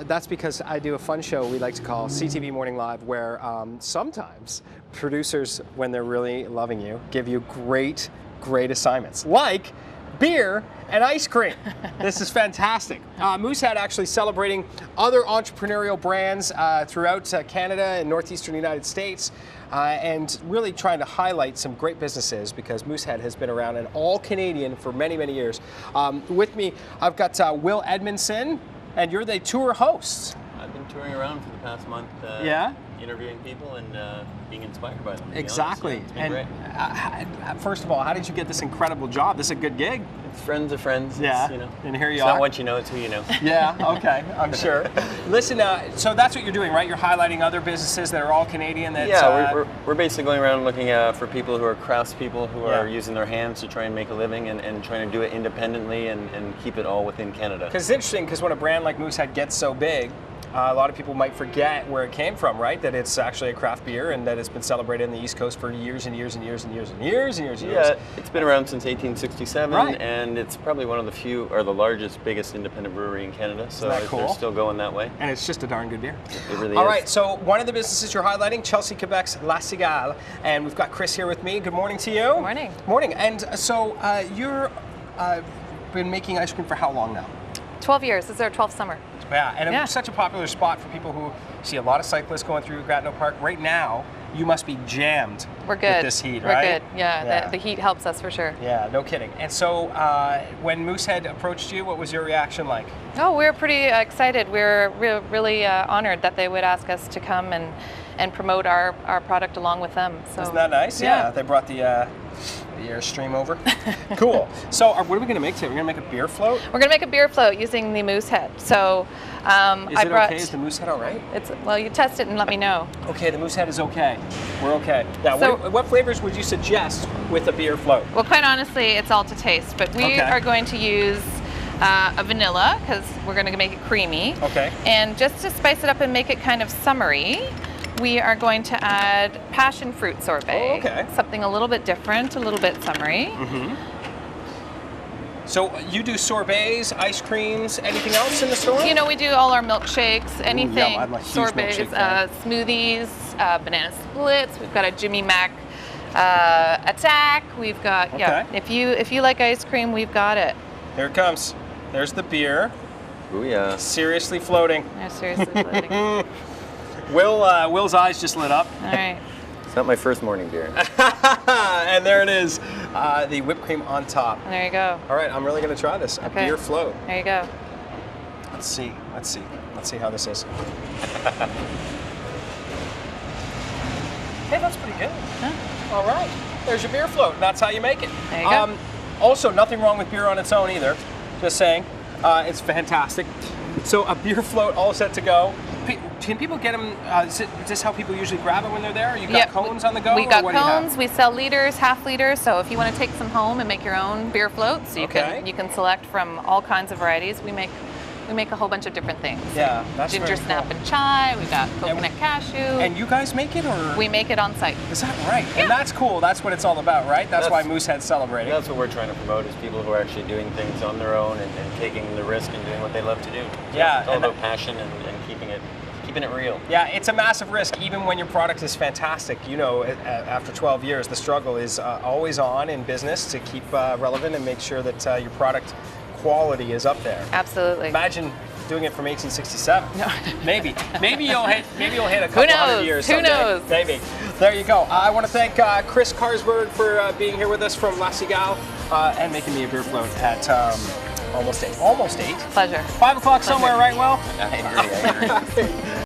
That's because I do a fun show we like to call CTV Morning Live, where sometimes producers, when they're really loving you, give you great assignments, like beer and ice cream. This is fantastic. Moosehead actually celebrating other entrepreneurial brands throughout Canada and northeastern United States, and really trying to highlight some great businesses, because Moosehead has been around and all Canadian for many, many years. With me, I've got Will Edmonson, and you're the tour host. I've been touring around for the past month, interviewing people and being inspired by them. Exactly. It's been great. First of all, how did you get this incredible job? This is a good gig. It's friends of friends. Yeah. It's, you know, and here you it's are. not what you know, it's who you know. Yeah. Okay. I'm sure. Listen. So that's what you're doing, right? You're highlighting other businesses that are all Canadian. That, we're basically going around looking for people who are craftspeople who are using their hands to try and make a living and trying to do it independently and keep it all within Canada. Because it's interesting, because when a brand like Moosehead gets so big, a lot of people might forget where it came from, right? That it's actually a craft beer and that it's been celebrated in the East Coast for years and years and years and years and years and years and years. Yeah, it's been around since 1867, right. And it's probably one of the few, or the largest, biggest independent brewery in Canada. So cool? They're still going that way. And it's just a darn good beer. It really is. All right, so one of the businesses you're highlighting, Chelsea, Quebec's La Cigale, and we've got Chris here with me. Good morning to you. Good morning. Morning. And so you're been making ice cream for how long now? 12 years. This is our 12th summer. Yeah, and it's such a popular spot for people who see a lot of cyclists going through Gatineau Park. Right now, you must be jammed with this heat, right? We're good, yeah. The heat helps us for sure. Yeah, no kidding. And so when Moosehead approached you, what was your reaction like? Oh, we were pretty excited. We were really honored that they would ask us to come and promote our product along with them. So, isn't that nice? Yeah. They brought the Airstream over. Cool. So what are we going to make today? We're going to make a beer float? We're going to make a beer float using the Moosehead. So okay? Is the Moosehead all right? Well, you test it and let me know. Okay, the Moosehead is okay. We're okay. Now, so, what flavors would you suggest with a beer float? Well, quite honestly, it's all to taste. But we are going to use a vanilla, because we're going to make it creamy. Okay. And just to spice it up and make it kind of summery, we are going to add passion fruit sorbet. Oh, okay. Something a little bit different, a little bit summery. Mm-hmm. So you do sorbets, ice creams, anything else in the store? You know, we do all our milkshakes, anything. Ooh, I'm a huge sorbets, smoothies, banana splits. We've got a Jimmy Mac attack. We've got if you like ice cream, we've got it. Here it comes. There's the beer. Ooh, yeah. Seriously floating. Yeah, seriously floating. Will's eyes just lit up. All right. It's not my first morning beer. And there it is, the whipped cream on top. There you go. All right, I'm really going to try this. A beer float. There you go. Let's see how this is. Hey, that's pretty good. Huh? All right, there's your beer float. That's how you make it. There you go. Also, nothing wrong with beer on its own either. Just saying, it's fantastic. So a beer float all set to go. Can people get them? Is this how people usually grab it when they're there? You got cones on the go? We got cones. We sell liters, half liters. So if you want to take some home and make your own beer floats, you can select from all kinds of varieties. We make a whole bunch of different things. Yeah, that's ginger snap and chai. We got coconut cashew. And you guys make it, or we make it on site? Is that right? Yeah. And that's cool. That's what it's all about, right? That's why Moosehead's celebrating. That's what we're trying to promote, is people who are actually doing things on their own and taking the risk and doing what they love to do. So yeah, it's all about passion and keeping it real. Yeah, it's a massive risk, even when your product is fantastic. You know, after 12 years, the struggle is always on in business to keep relevant and make sure that your product quality is up there. Absolutely. Imagine doing it from 1867. No. Maybe you'll hit a couple Who knows? hundred years someday. Who knows? Maybe. There you go. I want to thank Chris Kaarsbert for being here with us from La Cigale and making me a beer float at almost 8. Pleasure. 5 o'clock somewhere, right, Will? I agree.